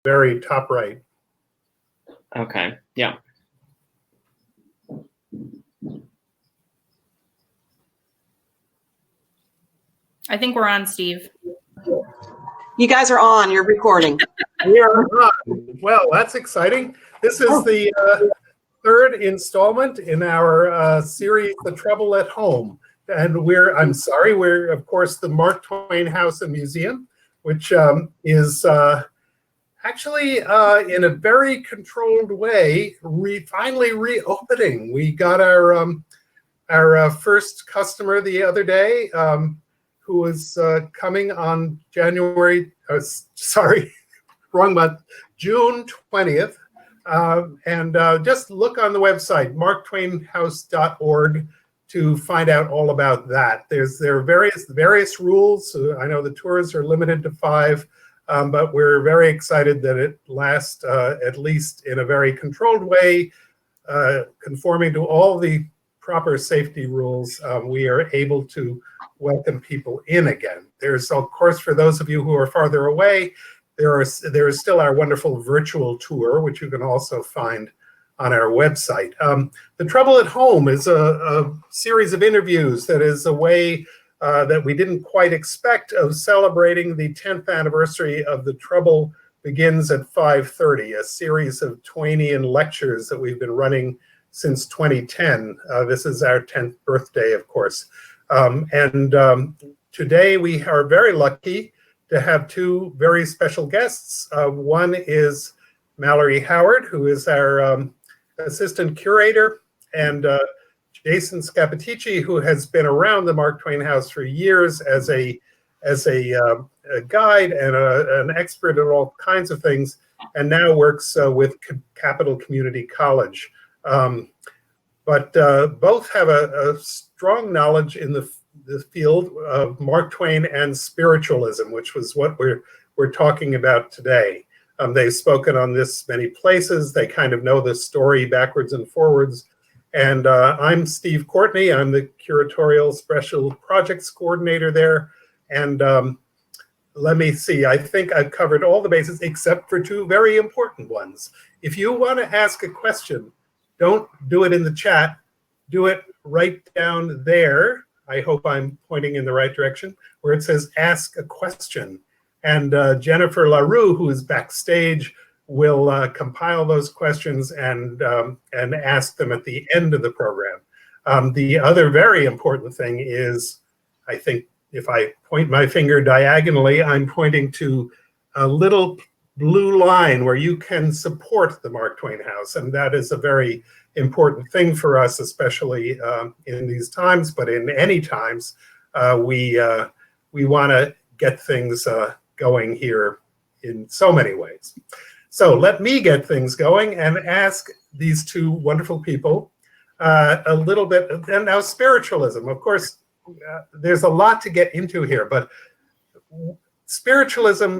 very top right. Okay, yeah. I think we're on, Steve. You guys are on. You're recording. We are on. Well, that's exciting. This is the third installment in our series, The Trouble at Home. And we're of course, the Mark Twain House Museum, which is actually in a very controlled way, finally reopening. We got our first customer the other day, who was coming on wrong month, June 20th. And just look on the website, marktwainhouse.org, to find out all about that. There are various rules. I know the tours are limited to 5, but we're very excited that it lasts at least in a very controlled way, conforming to all the proper safety rules. We are able to welcome people in again. There's, of course, for those of you who are farther away, there is still our wonderful virtual tour, which you can also find on our website. The Trouble at Home is a series of interviews that is a way that we didn't quite expect of celebrating the 10th anniversary of The Trouble Begins at 5:30, a series of Twainian lectures that we've been running since 2010. This is our 10th birthday, of course. Today we are very lucky to have 2 very special guests. One is Mallory Howard, who is our assistant curator, and Jason Scappaticci, who has been around the Mark Twain House for years as a guide and an expert in all kinds of things, and now works with Capital Community College. But both have a strong knowledge in the field of Mark Twain and spiritualism, which was what we're talking about today. They've spoken on this many places. They kind of know the story backwards and forwards. And I'm Steve Courtney. I'm the curatorial special projects coordinator there. And let me see, I think I've covered all the bases except for 2 very important ones. If you want to ask a question, don't do it in the chat. Do it right down there. I hope I'm pointing in the right direction, where it says ask a question. And Jennifer LaRue, who is backstage, will compile those questions and ask them at the end of the program. The other very important thing is, I think if I point my finger diagonally, I'm pointing to a little blue line where you can support the Mark Twain House. And that is a very important thing for us, especially in these times, but in any times, we want to get things going here in so many ways. So let me get things going and ask these 2 wonderful people a little bit. And now spiritualism, of course, there's a lot to get into here, but spiritualism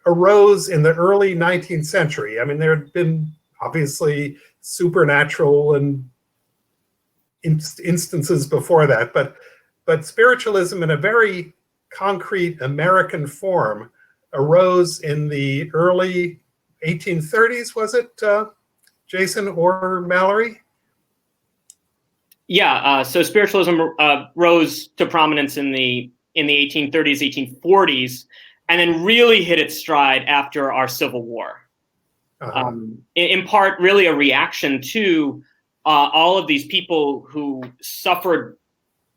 arose in the early 19th century. I mean, there had been obviously supernatural and instances before that, but spiritualism in a very concrete American form arose in the early 1830s, was it, Jason or Mallory? Yeah, so spiritualism rose to prominence in the 1830s, 1840s, and then really hit its stride after our Civil War. In part, really a reaction to all of these people who suffered,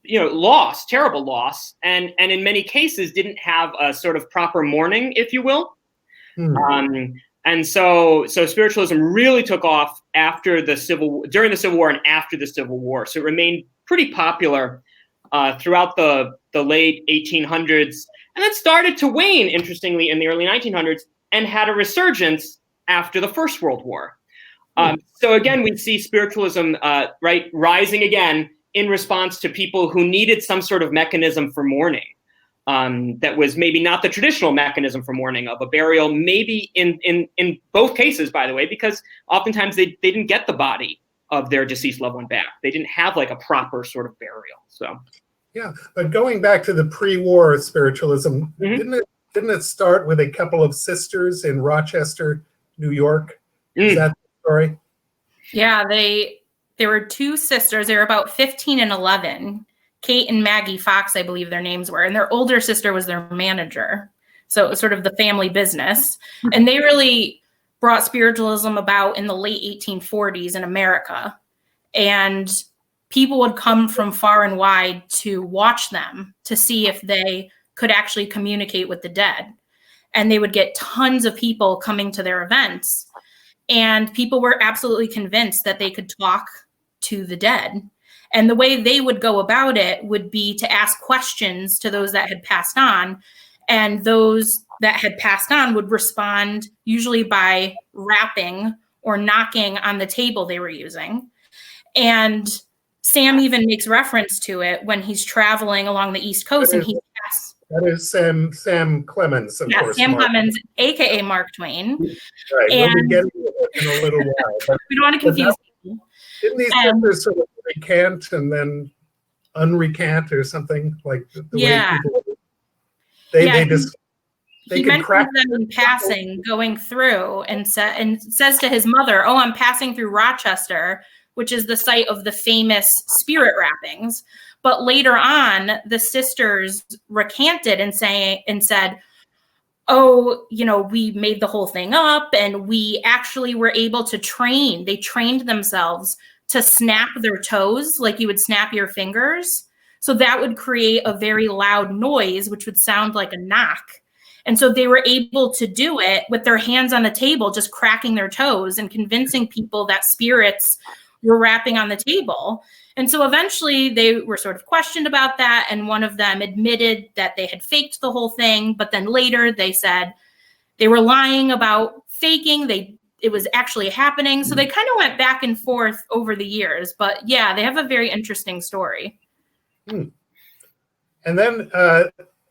loss, terrible loss, and in many cases didn't have a sort of proper mourning, if you will. And so spiritualism really took off during the Civil War and after the Civil War. So it remained pretty popular throughout the late 1800s, and then started to wane, interestingly, in the early 1900s, and had a resurgence after the First World War. So again, we see spiritualism rising again in response to people who needed some sort of mechanism for mourning. That was maybe not the traditional mechanism for mourning of a burial, maybe in both cases, by the way, because oftentimes they didn't get the body of their deceased loved one back. They didn't have like a proper sort of burial. So, yeah, but going back to the pre-war spiritualism, didn't it didn't it start with a couple of sisters in Rochester, New York? Is that the story? Yeah, there were two sisters. They were about 15 and 11. Kate and Maggie Fox, I believe their names were. And their older sister was their manager. So it was sort of the family business. And they really brought spiritualism about in the late 1840s in America. And people would come from far and wide to watch them to see if they could actually communicate with the dead. And they would get tons of people coming to their events. And people were absolutely convinced that they could talk to the dead. And the way they would go about it would be to ask questions to those that had passed on. And those that had passed on would respond usually by rapping or knocking on the table they were using. And Sam even makes reference to it when he's traveling along the East Coast and he's passed. That is Sam Clemens, of course. Sam Mark. Clemens, aka Mark Twain. Right, And we'll be getting to it in a little while. But, we don't want to confuse people. Didn't these sisters sort of recant and then unrecant or something like the way people? They he can crack mentions them in passing going through and says to his mother, "Oh, I'm passing through Rochester," which is the site of the famous spirit rappings. But later on, the sisters recanted and said, "Oh, we made the whole thing up, and we actually were able to train." They trained themselves to snap their toes like you would snap your fingers. So that would create a very loud noise, which would sound like a knock. And so they were able to do it with their hands on the table, just cracking their toes and convincing people that spirits were rapping on the table. And so eventually they were sort of questioned about that. And one of them admitted that they had faked the whole thing. But then later they said they were lying about faking. It was actually happening. So they kind of went back and forth over the years. But yeah, they have a very interesting story. And then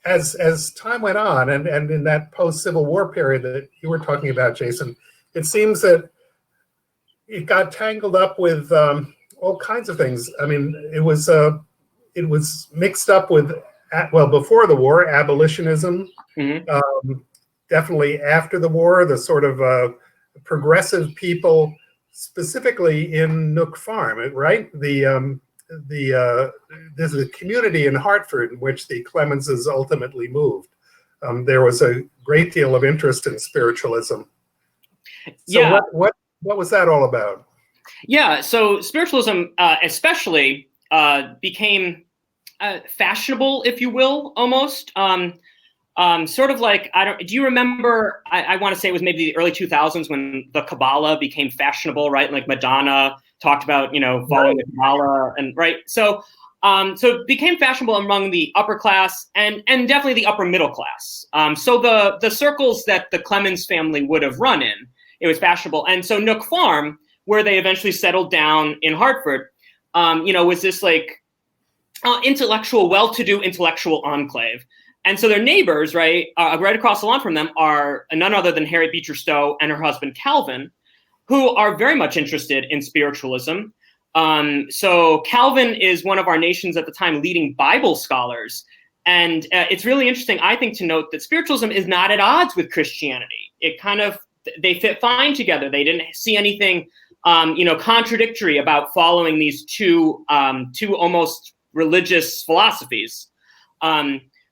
as time went on, and in that post-Civil War period that you were talking about, Jason, it seems that it got tangled up with all kinds of things. I mean, it was mixed up with, before the war, abolitionism. Definitely after the war, the sort of progressive people, specifically in Nook Farm, right? There's a community in Hartford in which the Clemenses ultimately moved. There was a great deal of interest in spiritualism. So what was that all about? Yeah, so spiritualism especially became fashionable, if you will, almost. Sort of like, do you remember, I want to say it was maybe the early 2000s when the Kabbalah became fashionable, right? Like Madonna talked about, following the Kabbalah, and right. So it became fashionable among the upper class and definitely the upper middle class. So the circles that the Clemens family would have run in, it was fashionable. And so Nook Farm, where they eventually settled down in Hartford, was this like intellectual, well-to-do intellectual enclave. And so their neighbors, right across the lawn from them, are none other than Harriet Beecher Stowe and her husband Calvin, who are very much interested in spiritualism. So Calvin is one of our nation's at the time leading Bible scholars. And it's really interesting, I think, to note that spiritualism is not at odds with Christianity. They fit fine together. They didn't see anything, contradictory about following these two almost religious philosophies.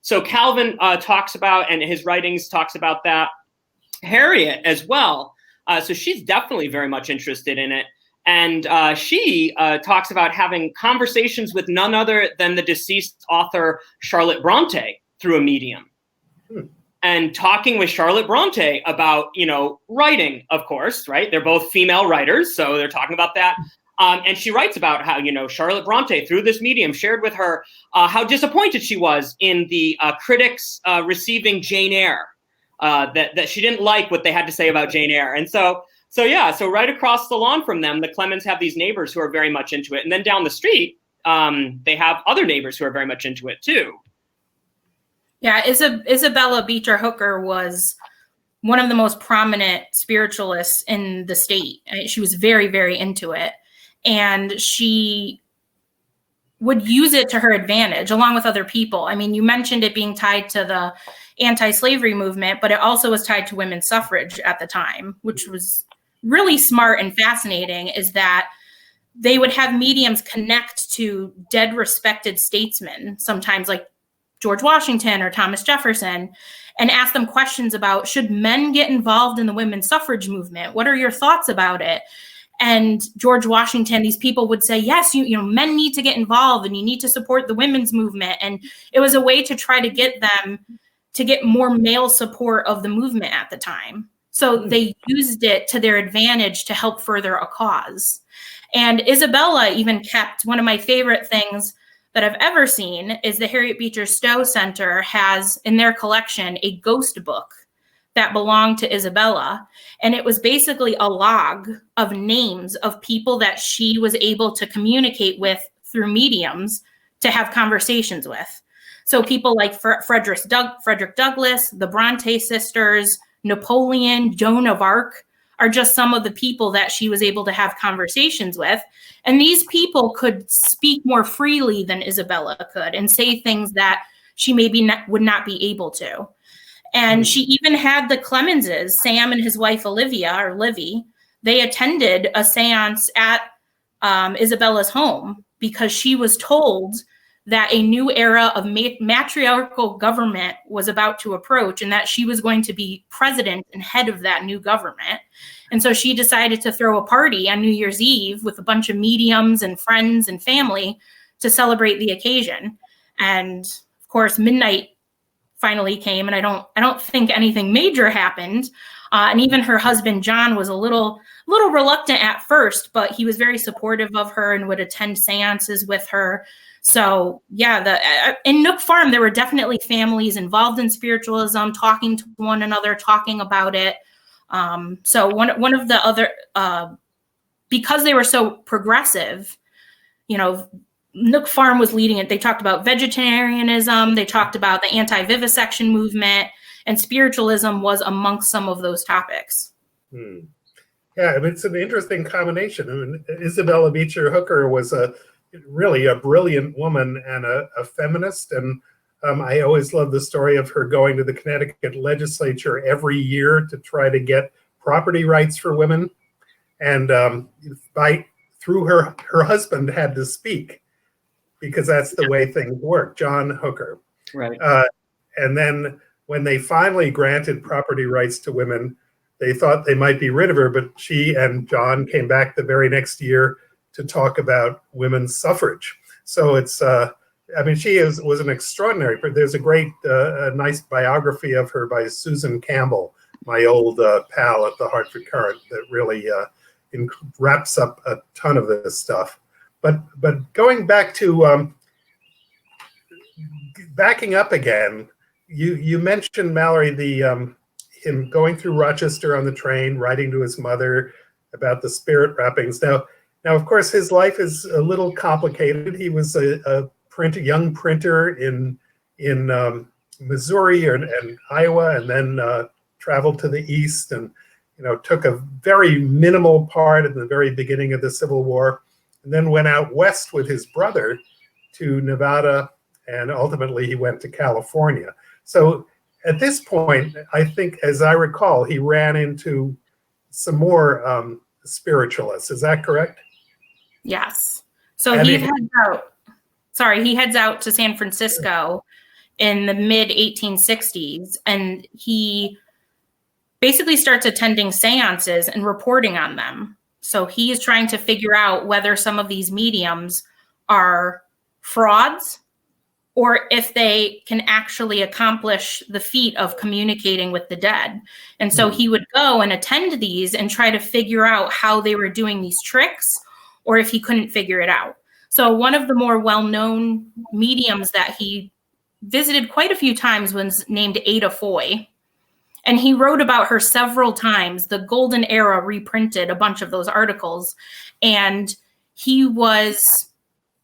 So Calvin talks about, and his writings talks about that. Harriet as well. So she's definitely very much interested in it. And she talks about having conversations with none other than the deceased author Charlotte Bronte through a medium. And talking with Charlotte Bronte about, writing, of course, right? They're both female writers, so they're talking about that. And she writes about how, Charlotte Bronte, through this medium, shared with her how disappointed she was in the critics receiving Jane Eyre, that she didn't like what they had to say about Jane Eyre. And so right across the lawn from them, the Clemens have these neighbors who are very much into it. And then down the street, they have other neighbors who are very much into it too. Yeah, Isabella Beecher Hooker was one of the most prominent spiritualists in the state. She was very, very into it. And she would use it to her advantage along with other people. I mean, you mentioned it being tied to the anti-slavery movement, but it also was tied to women's suffrage at the time, which was really smart and fascinating, is that they would have mediums connect to dead respected statesmen, sometimes like George Washington or Thomas Jefferson, and ask them questions about, should men get involved in the women's suffrage movement? What are your thoughts about it? And George Washington, these people would say, yes, you know, men need to get involved and you need to support the women's movement. And it was a way to try to get them to get more male support of the movement at the time. So they used it to their advantage to help further a cause. And Isabella even kept, one of my favorite things that I've ever seen is the Harriet Beecher Stowe Center has in their collection a ghost book that belonged to Isabella. And it was basically a log of names of people that she was able to communicate with through mediums to have conversations with. So people like Frederick Douglass, the Bronte sisters, Napoleon, Joan of Arc are just some of the people that she was able to have conversations with. And these people could speak more freely than Isabella could and say things that she maybe would not be able to. And she even had the Clemenses, Sam and his wife Olivia, or Livy, they attended a seance at Isabella's home because she was told that a new era of matriarchal government was about to approach and that she was going to be president and head of that new government. And so she decided to throw a party on New Year's Eve with a bunch of mediums and friends and family to celebrate the occasion. And of course, midnight finally came, and I don't think anything major happened. And even her husband, John, was a little reluctant at first, but he was very supportive of her and would attend seances with her. So yeah, in Nook Farm, there were definitely families involved in spiritualism, talking to one another, talking about it. So one of the other, because they were so progressive, you know, Nook Farm was leading it. They talked about vegetarianism. They talked about the anti-vivisection movement, and spiritualism was amongst some of those topics. Yeah, I mean, it's an interesting combination. I mean, Isabella Beecher Hooker was really a brilliant woman and a feminist. And I always love the story of her going to the Connecticut legislature every year to try to get property rights for women. And through her husband had to speak, because that's the way things work, John Hooker. Right. And then when they finally granted property rights to women, they thought they might be rid of her, but she and John came back the very next year to talk about women's suffrage. So it's, I mean, she was an extraordinary, there's a great, nice biography of her by Susan Campbell, my old pal at the Hartford Courant, that really wraps up a ton of this stuff. But going back to backing up again, you mentioned, Mallory, him going through Rochester on the train, writing to his mother about the spirit rappings. Now, of course, his life is a little complicated. He was a young printer in Missouri and Iowa, and then traveled to the East, and took a very minimal part in the very beginning of the Civil War, and then went out west with his brother to Nevada, and ultimately he went to California. So at this point, I think, as I recall, he ran into some more spiritualists. Is that correct? Yes. So he heads out to San Francisco in the mid 1860s, and he basically starts attending seances and reporting on them. So he is trying to figure out whether some of these mediums are frauds or if they can actually accomplish the feat of communicating with the dead. And so he would go and attend these and try to figure out how they were doing these tricks, or if he couldn't figure it out. So one of the more well-known mediums that he visited quite a few times was named Ada Foy. And he wrote about her several times. The Golden Era reprinted a bunch of those articles. And he was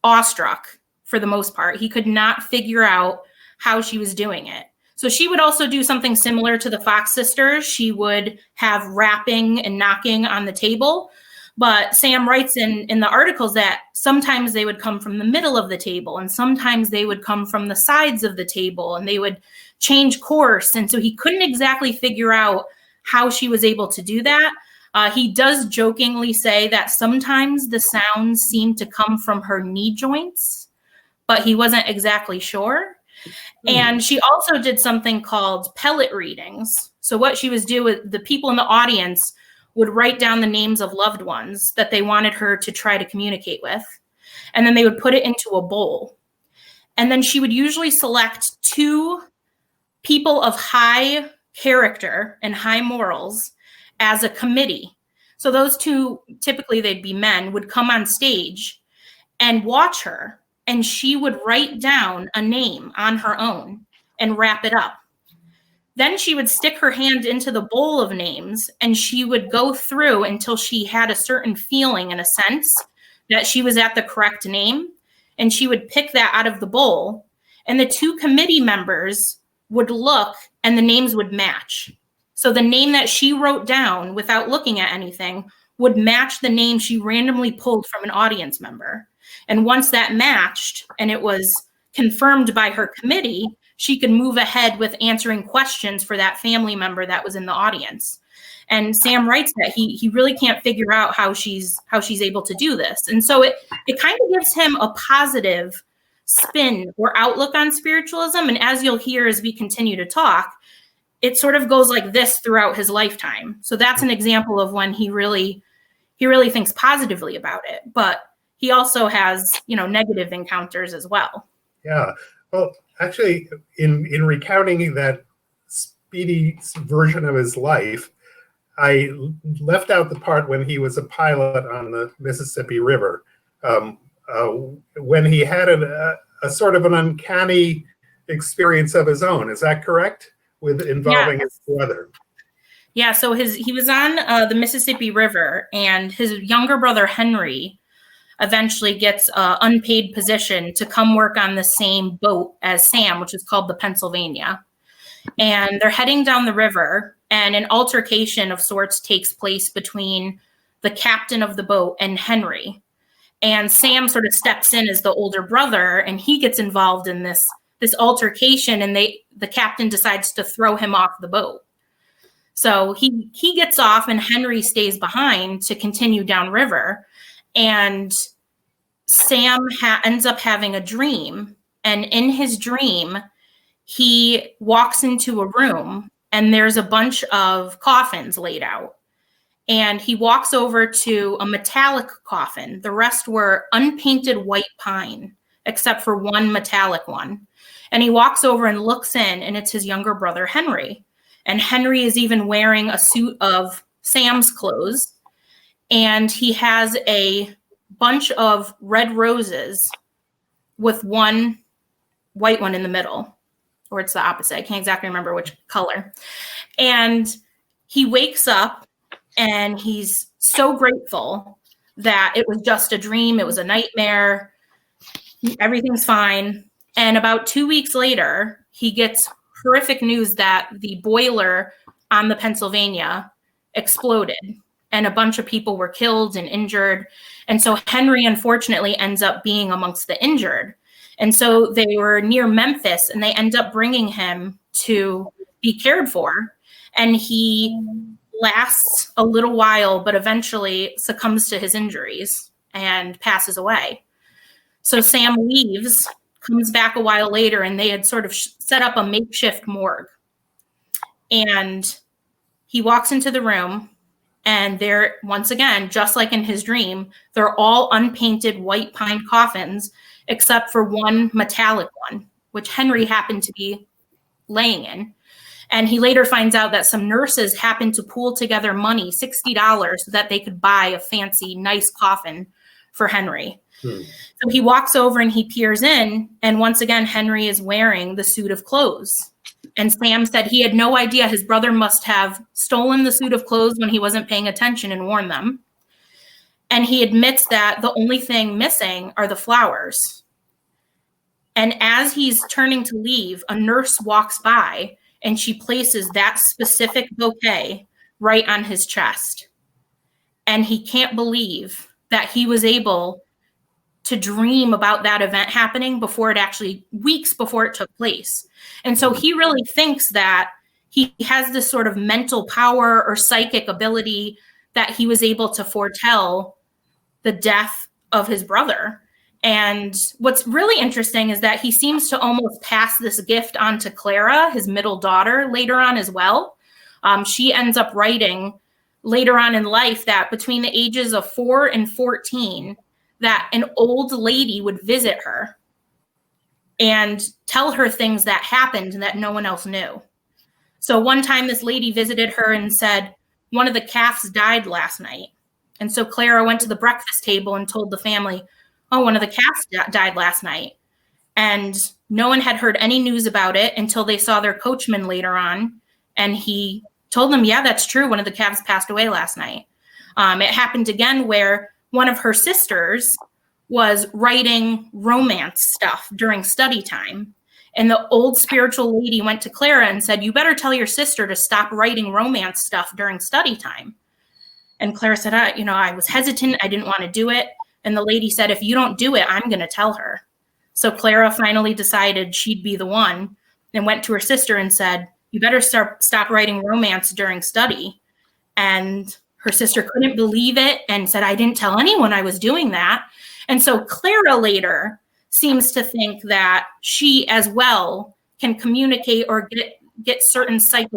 awestruck for the most part. He could not figure out how she was doing it. So she would also do something similar to the Fox sisters. She would have rapping and knocking on the table. But Sam writes in the articles that sometimes they would come from the middle of the table, and sometimes they would come from the sides of the table, and they would change course. And so he couldn't exactly figure out how she was able to do that. He does jokingly say that sometimes the sounds seemed to come from her knee joints, but he wasn't exactly sure. And she also did something called pellet readings. So what she was doing, the people in the audience would write down the names of loved ones that they wanted her to try to communicate with. And then they would put it into a bowl. And then she would usually select 2 people of high character and high morals as a committee. So those 2, typically they'd be men, would come on stage and watch her. And she would write down a name on her own and wrap it up. Then she would stick her hand into the bowl of names, and she would go through until she had a certain feeling and a sense that she was at the correct name. And she would pick that out of the bowl, and the 2 committee members would look and the names would match. So the name that she wrote down without looking at anything would match the name she randomly pulled from an audience member. And once that matched and it was confirmed by her committee, she could move ahead with answering questions for that family member that was in the audience. And Sam writes that he really can't figure out how she's able to do this. And so it kind of gives him a positive spin or outlook on spiritualism. And as you'll hear as we continue to talk, it sort of goes like this throughout his lifetime. So that's an example of when he really thinks positively about it. But he also has, negative encounters as well. Yeah. Well, actually, in recounting that speedy version of his life, I left out the part when he was a pilot on the Mississippi River, when he had a sort of an uncanny experience of his own. Is that correct? Involving his brother. Yeah. So he was on the Mississippi River, and his younger brother Henry eventually gets an unpaid position to come work on the same boat as Sam, which is called the Pennsylvania. And they're heading down the river, and an altercation of sorts takes place between the captain of the boat and Henry. And Sam sort of steps in as the older brother, and he gets involved in this altercation, and the captain decides to throw him off the boat. So he gets off, and Henry stays behind to continue downriver. And Sam ends up having a dream. And in his dream, he walks into a room, and there's a bunch of coffins laid out. And he walks over to a metallic coffin. The rest were unpainted white pine, except for one metallic one. And he walks over and looks in, and it's his younger brother, Henry. And Henry is even wearing a suit of Sam's clothes. And he has a bunch of red roses with one white one in the middle, or it's the opposite. I can't exactly remember which color. And he wakes up, and he's so grateful that it was just a dream. It was a nightmare. Everything's fine. And about 2 weeks later, he gets horrific news that the boiler on the Pennsylvania exploded, and a bunch of people were killed and injured. And so Henry, unfortunately, ends up being amongst the injured. And so they were near Memphis, and they end up bringing him to be cared for. And he lasts a little while, but eventually succumbs to his injuries and passes away. So Sam leaves, comes back a while later, and they had sort of set up a makeshift morgue. And he walks into the room, and there, once again, just like in his dream, they're all unpainted white pine coffins, except for one metallic one, which Henry happened to be laying in. And he later finds out that some nurses happened to pool together money, $60, so that they could buy a fancy, nice coffin for Henry. So he walks over and he peers in, and once again, Henry is wearing the suit of clothes. And Sam said he had no idea. His brother must have stolen the suit of clothes when he wasn't paying attention and worn them. And he admits that the only thing missing are the flowers. And as he's turning to leave, a nurse walks by, and she places that specific bouquet right on his chest. and he can't believe that he was able to dream about that event happening weeks before it took place. And so he really thinks that he has this sort of mental power or psychic ability that he was able to foretell the death of his brother. And what's really interesting is that he seems to almost pass this gift on to Clara, his middle daughter, later on as well. She ends up writing later on in life that between the ages of 4 and 14, that an old lady would visit her and tell her things that happened and that no one else knew. So one time this lady visited her and said, one of the calves died last night. And so Clara went to the breakfast table and told the family, oh, one of the calves died last night. And no one had heard any news about it until they saw their coachman later on. And he told them, yeah, that's true. One of the calves passed away last night. It happened again where one of her sisters was writing romance stuff during study time. And the old spiritual lady went to Clara and said, you better tell your sister to stop writing romance stuff during study time. And Clara said, I was hesitant. I didn't want to do it. And the lady said, if you don't do it, I'm going to tell her. So Clara finally decided she'd be the one and went to her sister and said, you better stop writing romance during study. And her sister couldn't believe it and said, I didn't tell anyone I was doing that. And so Clara later seems to think that she as well can communicate or get certain psychic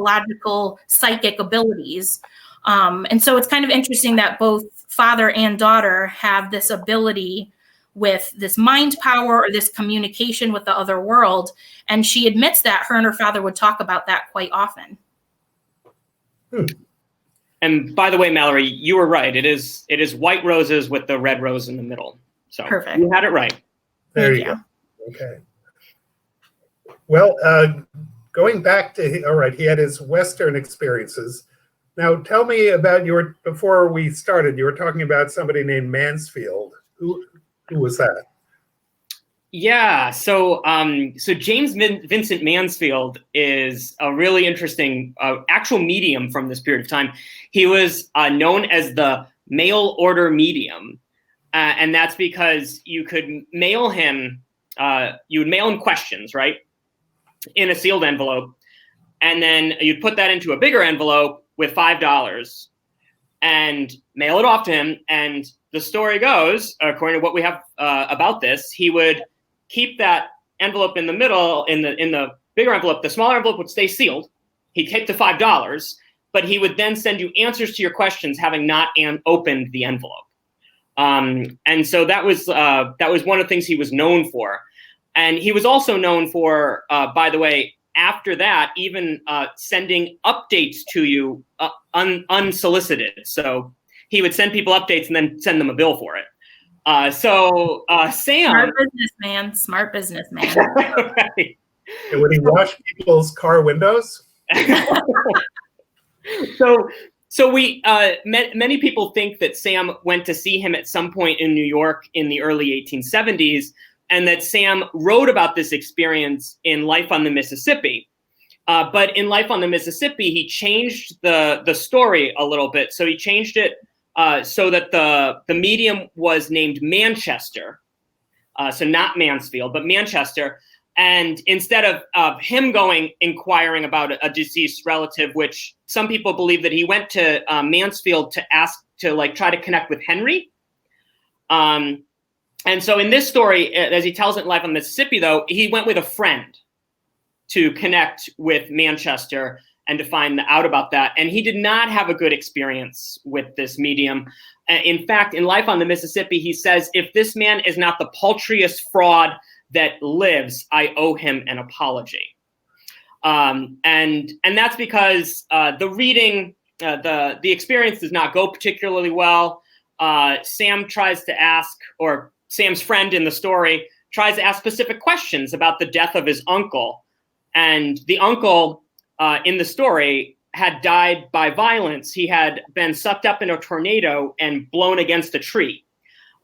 abilities. And so it's kind of interesting that both father and daughter have this ability with this mind power or this communication with the other world. And she admits that her and her father would talk about that quite often. And by the way, Mallory, you were right. It is white roses with the red rose in the middle. So perfect. You had it right. There you go. Okay. Well, going back to, all right, he had his Western experiences. Now, tell me about before we started, you were talking about somebody named Mansfield. Who was that? Yeah, so James Vincent Mansfield is a really interesting actual medium from this period of time. He was known as the mail order medium, and that's because you could mail him, you would mail him questions, right, in a sealed envelope, and then you'd put that into a bigger envelope with $5 and mail it off to him. And the story goes, according to what we have about this, he would keep that envelope in the middle, in the bigger envelope. The smaller envelope would stay sealed. He'd keep the $5, but he would then send you answers to your questions, having not opened the envelope. And so that was one of the things he was known for. And he was also known for, by the way, after that, even sending updates to you unsolicited. So he would send people updates and then send them a bill for it. Sam. Smart businessman. Right. And would he wash people's car windows? So many people think that Sam went to see him at some point in New York in the early 1870s, and that Sam wrote about this experience in Life on the Mississippi. But in Life on the Mississippi, he changed the story a little bit. So he changed it so that the medium was named Manchester. So not Mansfield, but Manchester. And instead of him inquiring about a deceased relative, which some people believe that he went to Mansfield to try to connect with Henry. And so in this story, as he tells it in Life on Mississippi, though, he went with a friend to connect with Manchester and to find out about that. And he did not have a good experience with this medium. In fact, in Life on the Mississippi, he says, if this man is not the paltriest fraud that lives, I owe him an apology. And that's because the reading, the experience does not go particularly well. Sam tries to ask, or Sam's friend in the story tries to ask specific questions about the death of his uncle. And the uncle in the story had died by violence. He had been sucked up in a tornado and blown against a tree,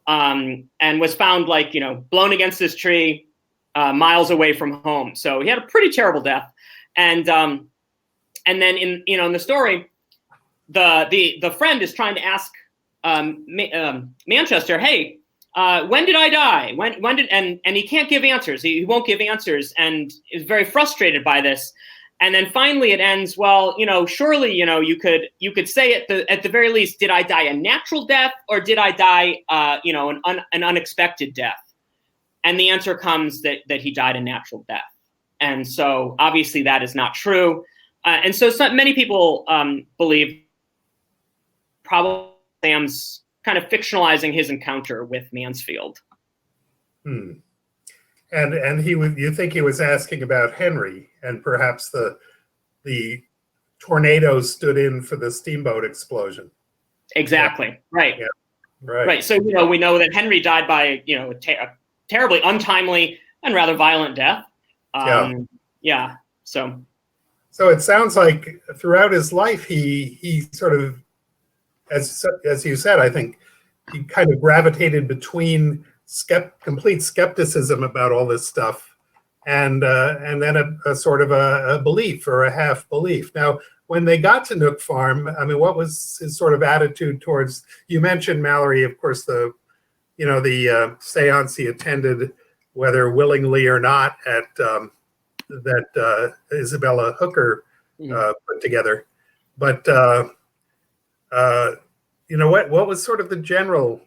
and was found blown against this tree miles away from home. So he had a pretty terrible death. And then in the story, the friend is trying to ask Manchester, hey, when did I die? When did, and he can't give answers. He won't give answers, and is very frustrated by this. And then finally it ends, well, surely, you could say at the very least, did I die a natural death, or did I die, an unexpected death? And the answer comes that he died a natural death. And so obviously that is not true. And so many people believe probably Sam's kind of fictionalizing his encounter with Mansfield. And you think he was asking about Henry, and perhaps the tornado stood in for the steamboat explosion. Exactly. Yeah. Right. Yeah. Right. So we know that Henry died by a terribly untimely and rather violent death. Yeah. So it sounds like throughout his life he sort of, as you said, I think he kind of gravitated between complete skepticism about all this stuff, and then a sort of a belief or a half belief. Now, when they got to Nook Farm, I mean, what was his sort of attitude towards? You mentioned Mallory, of course, the seance he attended, whether willingly or not, at that Isabella Hooker put together. But what was sort of the general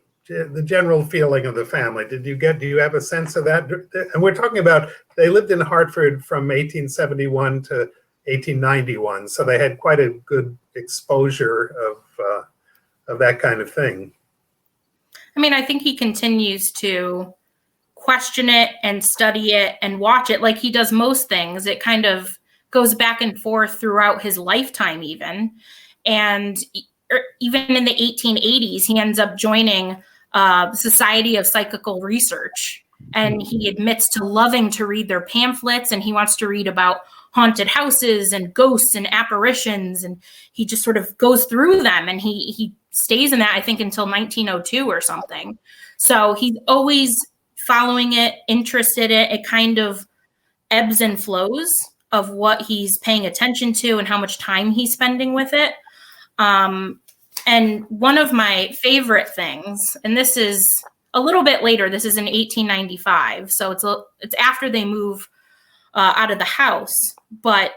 feeling of the family? Do you have a sense of that? And we're talking about, they lived in Hartford from 1871 to 1891, so they had quite a good exposure of that kind of thing. I mean, I think he continues to question it and study it and watch it like he does most things. It kind of goes back and forth throughout his lifetime even. And even in the 1880s, he ends up joining the Society of Psychical Research. And he admits to loving to read their pamphlets, and he wants to read about haunted houses and ghosts and apparitions. And he just sort of goes through them, and he stays in that, I think, until 1902 or something. So he's always following it, interested in it. It kind of ebbs and flows of what he's paying attention to and how much time he's spending with it. And one of my favorite things, and this is a little bit later, this is in 1895, so it's after they move out of the house, but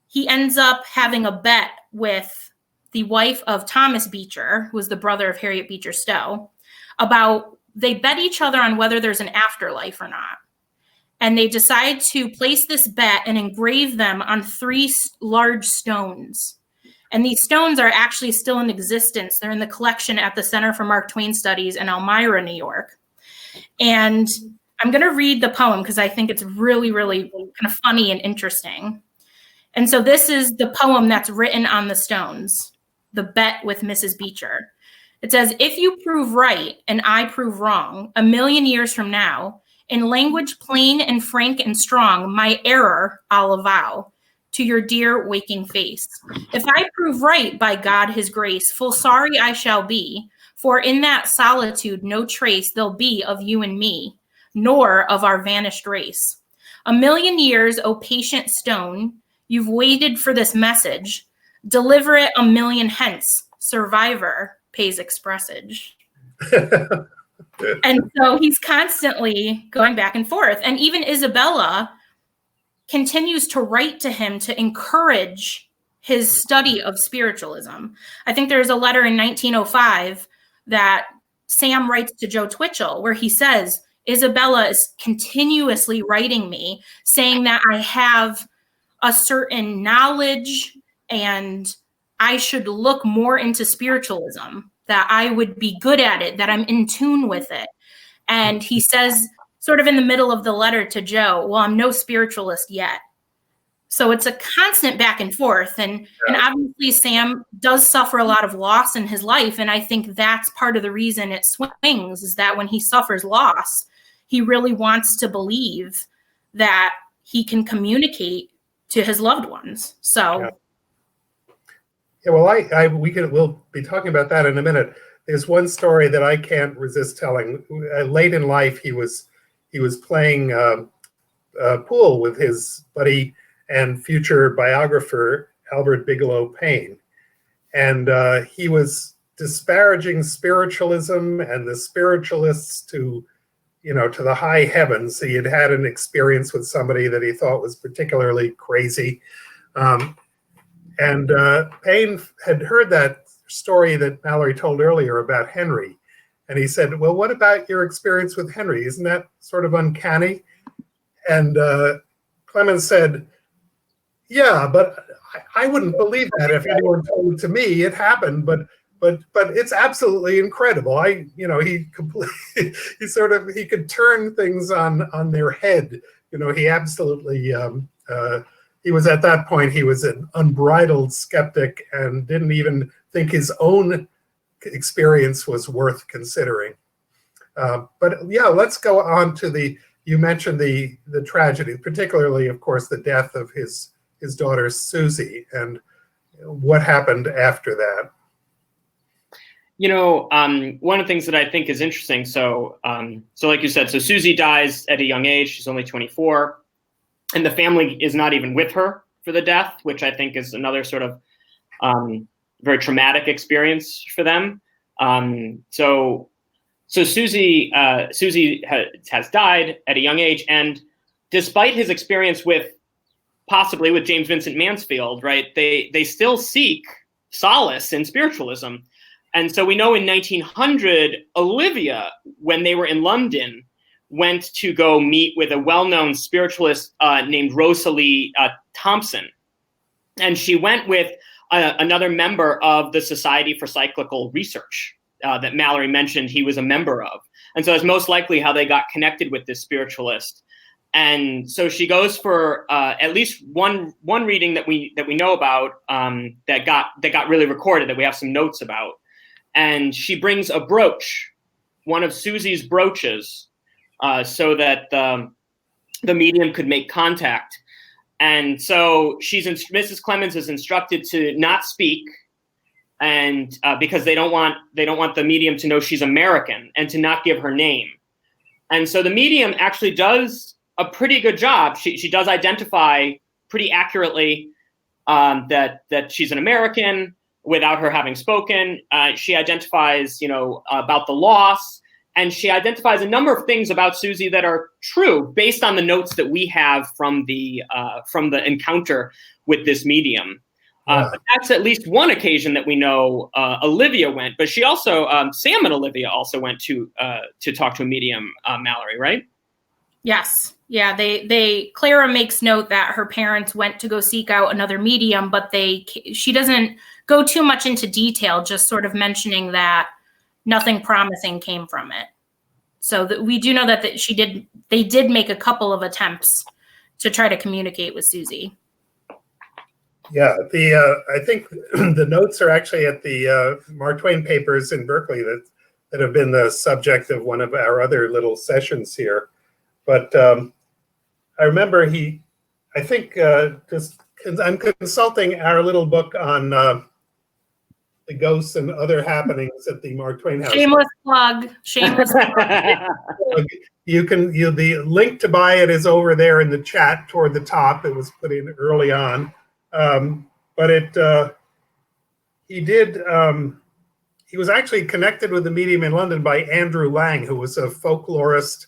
he ends up having a bet with the wife of Thomas Beecher, who was the brother of Harriet Beecher Stowe, they bet each other on whether there's an afterlife or not. And they decide to place this bet and engrave them on 3 large stones. And these stones are actually still in existence. They're in the collection at the Center for Mark Twain Studies in Elmira, New York. And I'm going to read the poem because I think it's really, really kind of funny and interesting. And so this is the poem that's written on the stones, the bet with Mrs. Beecher. It says, "If you prove right and I prove wrong, 1,000,000 years from now, in language plain and frank and strong, my error I'll avow to your dear waking face. If I prove right, by God his grace, full sorry I shall be, for in that solitude no trace there'll be of you and me, nor of our vanished race. 1,000,000 years, O patient stone, you've waited for this message. Deliver it 1,000,000 hence, survivor pays expressage." And so he's constantly going back and forth. And even Isabella continues to write to him to encourage his study of spiritualism. I think there's a letter in 1905 that Sam writes to Joe Twitchell where he says, Isabella is continuously writing me saying that I have a certain knowledge and I should look more into spiritualism, that I would be good at it, that I'm in tune with it. And he says, sort of in the middle of the letter to Joe, well, I'm no spiritualist yet. So it's a constant back and forth. And obviously Sam does suffer a lot of loss in his life. And I think that's part of the reason it swings, is that when he suffers loss, he really wants to believe that he can communicate to his loved ones. So. Yeah, well, we'll be talking about that in a minute. There's one story that I can't resist telling. Late in life, he was playing pool with his buddy and future biographer Albert Bigelow Payne, and he was disparaging spiritualism and the spiritualists to the high heavens. He had had an experience with somebody that he thought was particularly crazy. And Paine had heard that story that Mallory told earlier about Henry. And he said, well, what about your experience with Henry? Isn't that sort of uncanny? And Clemens said, yeah, but I wouldn't believe that if anyone told it to me. It happened, but it's absolutely incredible. He completely, he could turn things on their head. He absolutely, he was at that point, he was an unbridled skeptic and didn't even think his own experience was worth considering. But yeah, let's go on to you mentioned the tragedy, particularly, of course, the death of his daughter, Susie, and what happened after that. One of the things that I think is interesting, so like you said, so Susie dies at a young age. She's only 24, and the family is not even with her for the death, which I think is another sort of very traumatic experience for them. So Susie has died at a young age, and despite his experience possibly with James Vincent Mansfield, right, they still seek solace in spiritualism. And so we know in 1900, Olivia, when they were in London, went to go meet with a well-known spiritualist named Rosalie Thompson. And she went with another member of the Society for Psychical Research that Mallory mentioned he was a member of. And so it's most likely how they got connected with this spiritualist. And so she goes for at least one reading that we know about that got really recorded, that we have some notes about. And she brings a brooch, one of Susie's brooches, so that the medium could make contact. And so Mrs. Clemens is instructed to not speak, and because they don't want the medium to know she's American, and to not give her name. And so the medium actually does a pretty good job. She does identify pretty accurately that she's an American without her having spoken. She identifies, about the loss, and she identifies a number of things about Susie that are true based on the notes that we have from the encounter with this medium. But that's at least one occasion that we know Olivia went, but she also, Sam and Olivia also went to talk to a medium, Mallory, right? Yes. Yeah. Clara makes note that her parents went to go seek out another medium, but she doesn't go too much into detail, just sort of mentioning that nothing promising came from it. So that we do know that they did make a couple of attempts to try to communicate with Susie. Yeah, I think the notes are actually at the Mark Twain papers in Berkeley that have been the subject of one of our other little sessions here. But I remember I'm consulting our little book on the ghosts and other happenings at the Mark Twain House. Shameless plug. The link to buy it is over there in the chat toward the top. It was put in early on. But he was actually connected with the medium in London by Andrew Lang, who was a folklorist.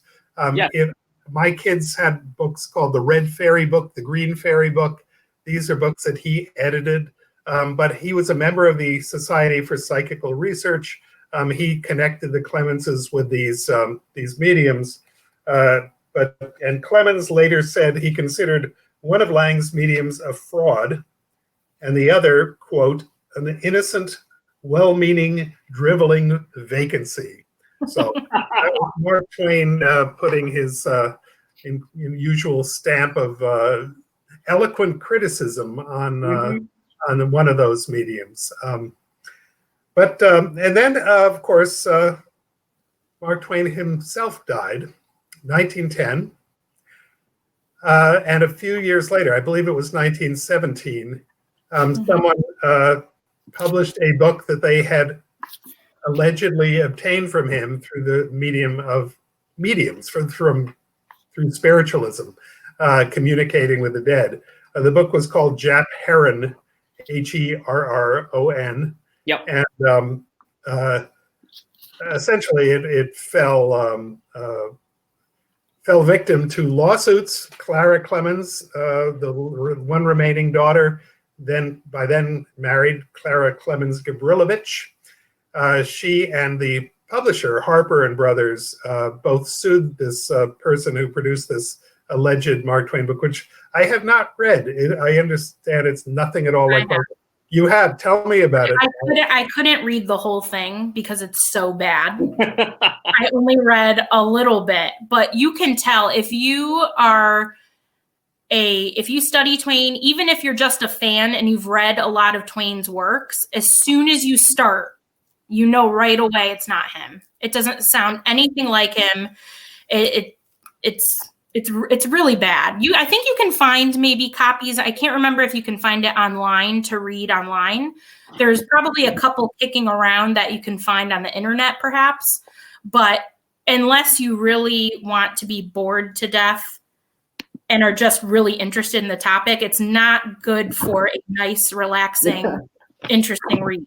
My kids had books called the Red Fairy Book, the Green Fairy Book. These are books that he edited. But he was a member of the Society for Psychical Research. He connected the Clemenses with these mediums. And Clemens later said he considered one of Lang's mediums a fraud, and the other, quote, an innocent, well-meaning, driveling vacancy. So that was Mark Twain putting his usual stamp of eloquent criticism on one of those mediums. And then, of course, Mark Twain himself died, 1910. And a few years later, I believe it was 1917, someone published a book that they had allegedly obtained from him through the medium of mediums, through spiritualism, communicating with the dead. The book was called Jap Heron, Herron. Yep. And essentially it fell victim to lawsuits. Clara Clemens, the one remaining daughter, by then married Clara Clemens Gavrilovich. She and the publisher, Harper and Brothers, both sued this person who produced this alleged Mark Twain book, which I have not read. I understand it's nothing at all like that. You have. Tell me about it. I couldn't read the whole thing because it's so bad. I only read a little bit, but you can tell if you study Twain, even if you're just a fan and you've read a lot of Twain's works, as soon as you start, you know right away it's not him. It doesn't sound anything like him. It's really bad. I think you can find maybe copies. I can't remember if you can find it online to read online. There's probably a couple kicking around that you can find on the internet perhaps, but unless you really want to be bored to death and are just really interested in the topic, it's not good for a nice, relaxing, interesting read.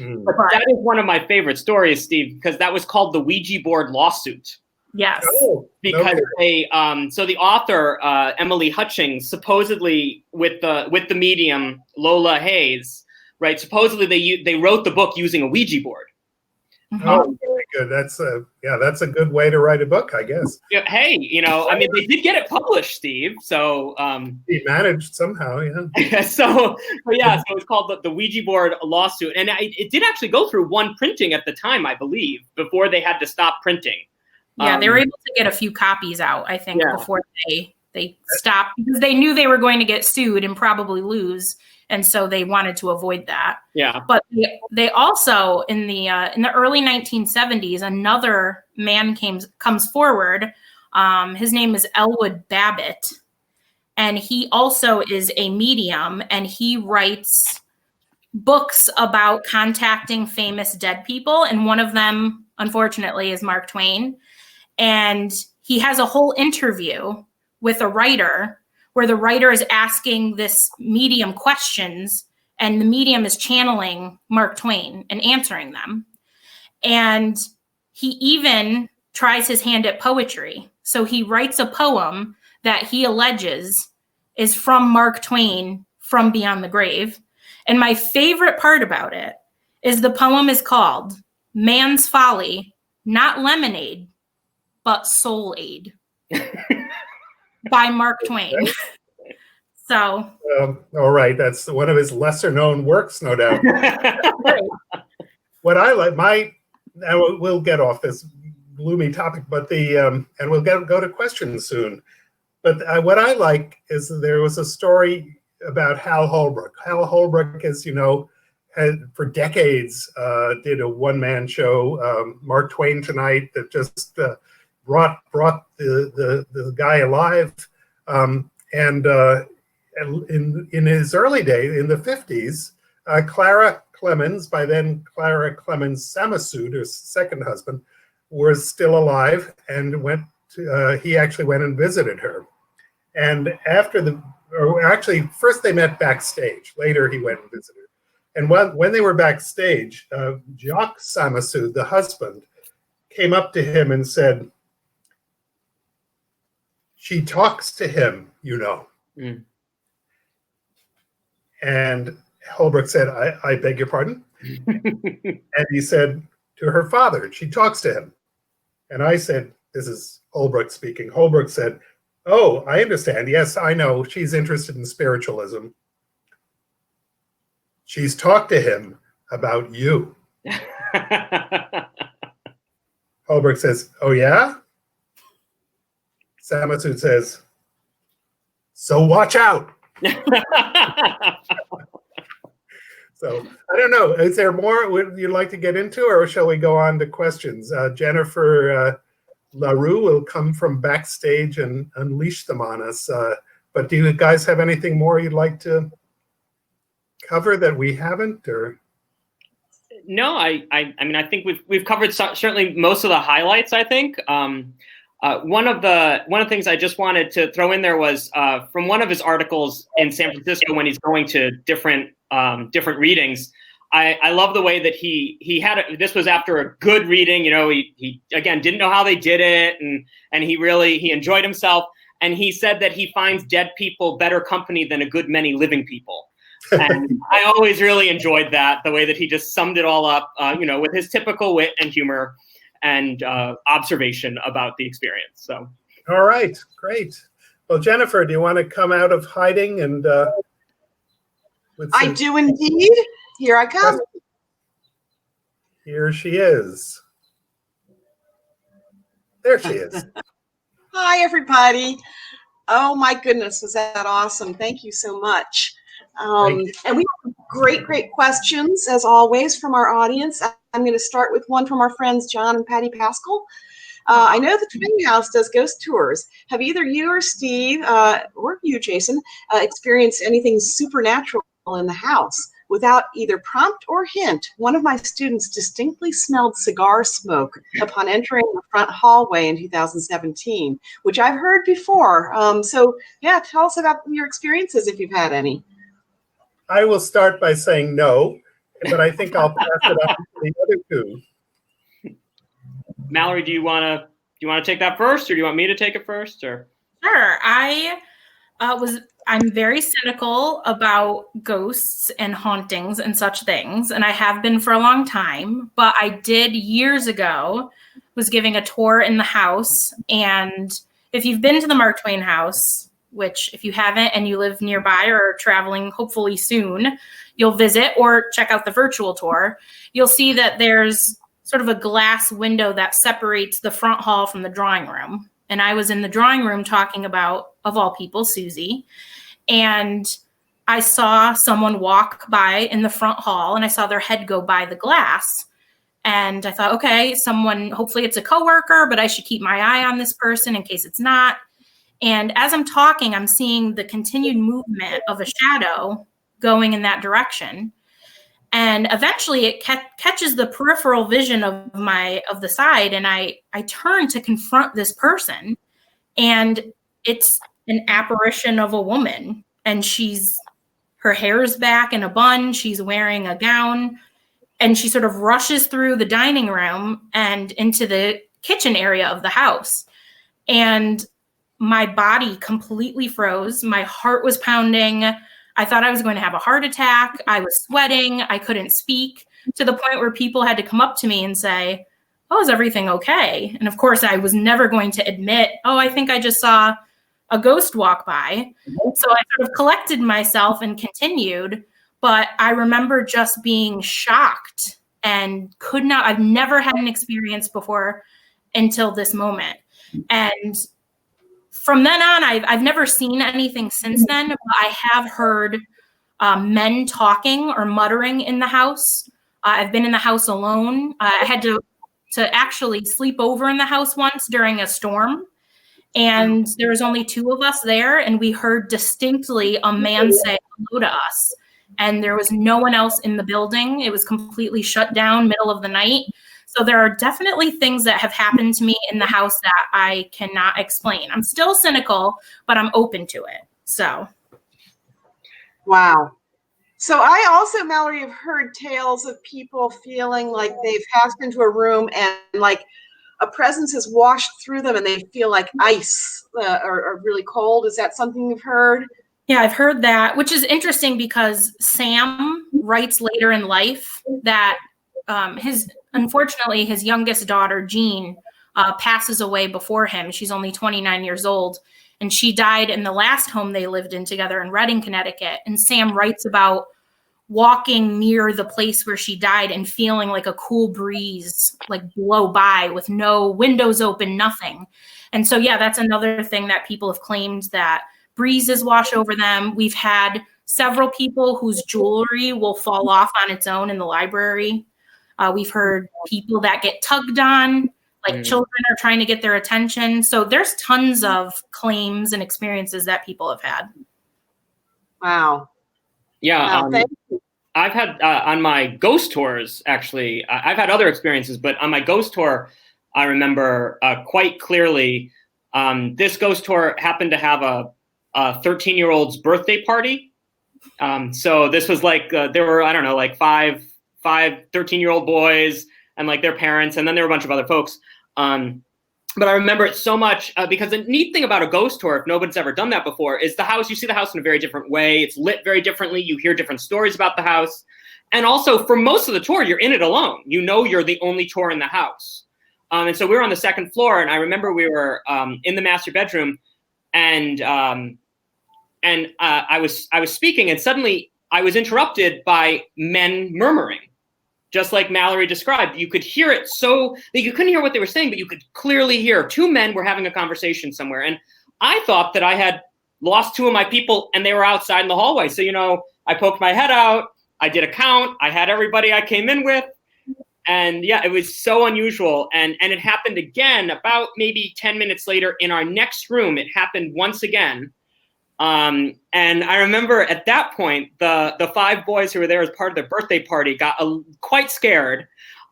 But that is one of my favorite stories, Steve, because that was called the Ouija board lawsuit. Yes. Because so the author, Emily Hutchings, supposedly with the medium Lola Hayes, right? Supposedly they wrote the book using a Ouija board. Oh, very good. That's a good way to write a book, I guess. Yeah, hey, I mean, they did get it published, Steve. So he managed somehow, yeah. So it's called the Ouija board lawsuit, and it did actually go through one printing at the time, I believe, before they had to stop printing. Yeah, they were able to get a few copies out, I think, before they stopped, because they knew they were going to get sued and probably lose, and so they wanted to avoid that. Yeah. But they also in the early 1970s, another man comes forward. His name is Elwood Babbitt, and he also is a medium, and he writes books about contacting famous dead people, and one of them, unfortunately, is Mark Twain. And he has a whole interview with a writer where the writer is asking this medium questions and the medium is channeling Mark Twain and answering them. And he even tries his hand at poetry. So he writes a poem that he alleges is from Mark Twain from Beyond the Grave. And my favorite part about it is the poem is called Man's Folly, Not Lemonade, but Soul Aid by Mark Twain. So, all right, that's one of his lesser known works, no doubt. What I like, we'll get off this gloomy topic, but and we'll go to questions soon. But what I like is there was a story about Hal Holbrook. Hal Holbrook, as you know, for decades did a one-man show, Mark Twain Tonight, that just brought the guy alive, and in his early days, in the 50s, Clara Clemens, by then Clara Clemens Samasud, her second husband, was still alive, and he actually went and visited her. And first they met backstage. Later he went and visited her. And when they were backstage, Jacques Samasud, the husband, came up to him and said, "She talks to him, you know." Mm. And Holbrook said, I beg your pardon? And he said, to her father, "She talks to him." And I said, this is Holbrook speaking. Holbrook said, "Oh, I understand. Yes, I know. She's interested in spiritualism. She's talked to him about you." Holbrook says, "Oh, yeah?" Samasud says, "So watch out." So I don't know. Is there more you'd like to get into, or shall we go on to questions? Jennifer LaRue will come from backstage and unleash them on us. But do you guys have anything more you'd like to cover that we haven't? Or no, I mean, I think we've covered certainly most of the highlights. I think. One of the things I just wanted to throw in there was from one of his articles in San Francisco when he's going to different readings. I love the way that he had it. This was after a good reading. He again didn't know how they did it, and he enjoyed himself. And he said that he finds dead people better company than a good many living people. And I always really enjoyed that, the way that he just summed it all up, with his typical wit and humor and observation about the experience. So, all right, great. Well, Jennifer, do you want to come out of hiding and? I do indeed. Here I come. Here she is. There she is. Hi, everybody. Oh, my goodness. Was that awesome? Thank you so much. And we have great questions, as always, from our audience. I'm going to start with one from our friends, John and Patty Pascal. I know the Twain House does ghost tours. Have either you or Steve, or you, Jason, experienced anything supernatural in the house? Without either prompt or hint, one of my students distinctly smelled cigar smoke upon entering the front hallway in 2017, which I've heard before. So, yeah, tell us about your experiences if you've had any. I will start by saying no, but I think I'll pass it on to the other two. Mallory, do you want to take that first, or do you want me to take it first? Or sure. I'm very cynical about ghosts and hauntings and such things, and I have been for a long time. But I did years ago was giving a tour in the house, and if you've been to the Mark Twain House, which if you haven't and you live nearby or are traveling hopefully soon, you'll visit or check out the virtual tour, you'll see that there's sort of a glass window that separates the front hall from the drawing room. And I was in the drawing room talking about, of all people, Susie. And I saw someone walk by in the front hall, and I saw their head go by the glass. And I thought, okay, hopefully it's a coworker, but I should keep my eye on this person in case it's not. And as I'm talking, I'm seeing the continued movement of a shadow going in that direction. And eventually it catches the peripheral vision of the side. And I turn to confront this person, and it's an apparition of a woman. And her hair's back in a bun. She's wearing a gown, and she sort of rushes through the dining room and into the kitchen area of the house. And my body completely froze. My heart was pounding. I thought I was going to have a heart attack. I was sweating. I couldn't speak, to the point where people had to come up to me and say, "Oh, is everything okay?" And of course, I was never going to admit, "Oh, I think I just saw a ghost walk by." So I sort of collected myself and continued. But I remember just being shocked and I've never had an experience before until this moment. And from then on, I've never seen anything since then, but I have heard men talking or muttering in the house. I've been in the house alone. I had to actually sleep over in the house once during a storm, and there was only two of us there, and we heard distinctly a man say hello to us, and there was no one else in the building. It was completely shut down, middle of the night. So there are definitely things that have happened to me in the house that I cannot explain. I'm still cynical, but I'm open to it. So. Wow. So I also, Mallory, have heard tales of people feeling like they've passed into a room and like a presence has washed through them and they feel like ice or really cold. Is that something you've heard? Yeah, I've heard that, which is interesting because Sam writes later in life that unfortunately, his youngest daughter, Jean, passes away before him. She's only 29 years old, and she died in the last home they lived in together in Reading, Connecticut. And Sam writes about walking near the place where she died and feeling like a cool breeze like blow by with no windows open, nothing. And so, yeah, that's another thing that people have claimed, that breezes wash over them. We've had several people whose jewelry will fall off on its own in the library. We've heard people that get tugged on, like children are trying to get their attention. So there's tons of claims and experiences that people have had. Wow. Yeah. Wow, thank you. I've had on my ghost tours, actually, I've had other experiences, but on my ghost tour, I remember quite clearly, this ghost tour happened to have a 13-year-old's birthday party. So this was like, there were, I don't know, like five 13-year-old boys and like their parents, and then there were a bunch of other folks. But I remember it so much because the neat thing about a ghost tour, if nobody's ever done that before, is the house. You see the house in a very different way. It's lit very differently. You hear different stories about the house. And also, for most of the tour, you're in it alone. You know you're the only tour in the house. And so we were on the second floor, and I remember we were in the master bedroom, and I was speaking, and suddenly I was interrupted by men murmuring. Just like Mallory described, you could hear it so that you couldn't hear what they were saying, but you could clearly hear two men were having a conversation somewhere. And I thought that I had lost two of my people and they were outside in the hallway. So, I poked my head out, I did a count, I had everybody I came in with. And yeah, it was so unusual. And it happened again about maybe 10 minutes later in our next room. It happened once again. And I remember at that point, the five boys who were there as part of their birthday party got quite scared.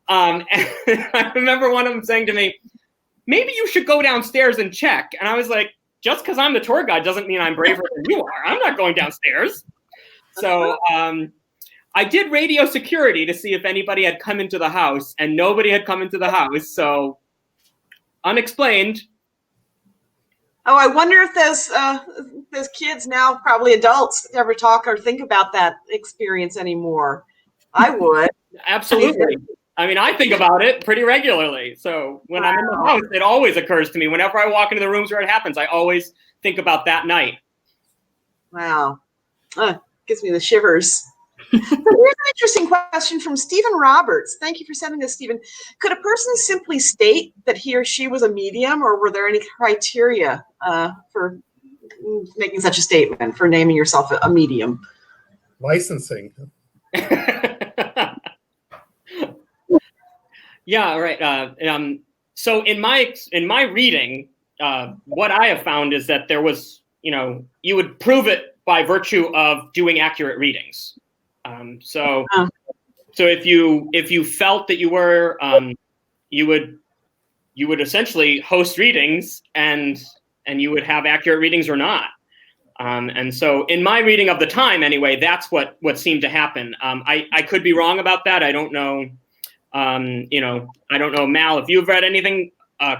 And I remember one of them saying to me, maybe you should go downstairs and check. And I was like, just because I'm the tour guide doesn't mean I'm braver than you are. I'm not going downstairs. So I did radio security to see if anybody had come into the house, and nobody had come into the house. So unexplained. Oh, I wonder if those kids, now probably adults, ever talk or think about that experience anymore. I would. Absolutely. I mean, I think about it pretty regularly. So when I'm in the house, it always occurs to me. Whenever I walk into the rooms where it happens, I always think about that night. Wow. Gives me the shivers. So here's an interesting question from Stephen Roberts. Thank you for sending this, Stephen. Could a person simply state that he or she was a medium, or were there any criteria for making such a statement, for naming yourself a medium? Licensing. Yeah, right. So in my reading, what I have found is that there was, you would prove it by virtue of doing accurate readings. So if you felt that you were, you would essentially host readings, and you would have accurate readings or not. And so in my reading of the time, anyway, that's what seemed to happen. I could be wrong about that. I don't know. I don't know, Mal, if you've read anything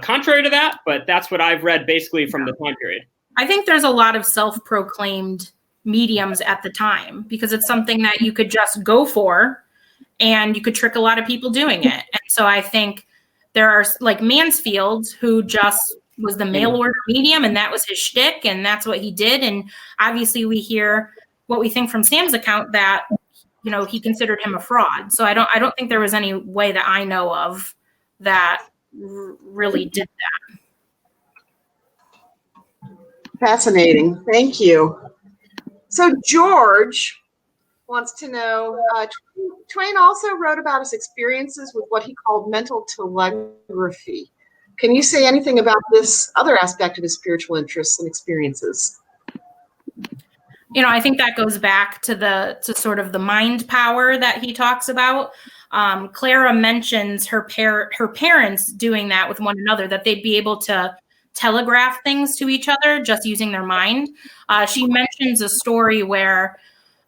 contrary to that, but that's what I've read basically from the time period. I think there's a lot of self-proclaimed mediums at the time, because it's something that you could just go for and you could trick a lot of people doing it. And so I think there are like Mansfield, who just was the mail order medium, and that was his shtick, and that's what he did. And obviously we hear what we think from Sam's account, that he considered him a fraud. So I don't think there was any way that I know of that really did that. Fascinating. Thank you. So George wants to know, Twain also wrote about his experiences with what he called mental telegraphy. Can you say anything about this other aspect of his spiritual interests and experiences? I think that goes back to sort of the mind power that he talks about. Clara mentions her parents doing that with one another, that they'd be able to telegraph things to each other just using their mind. She mentions a story where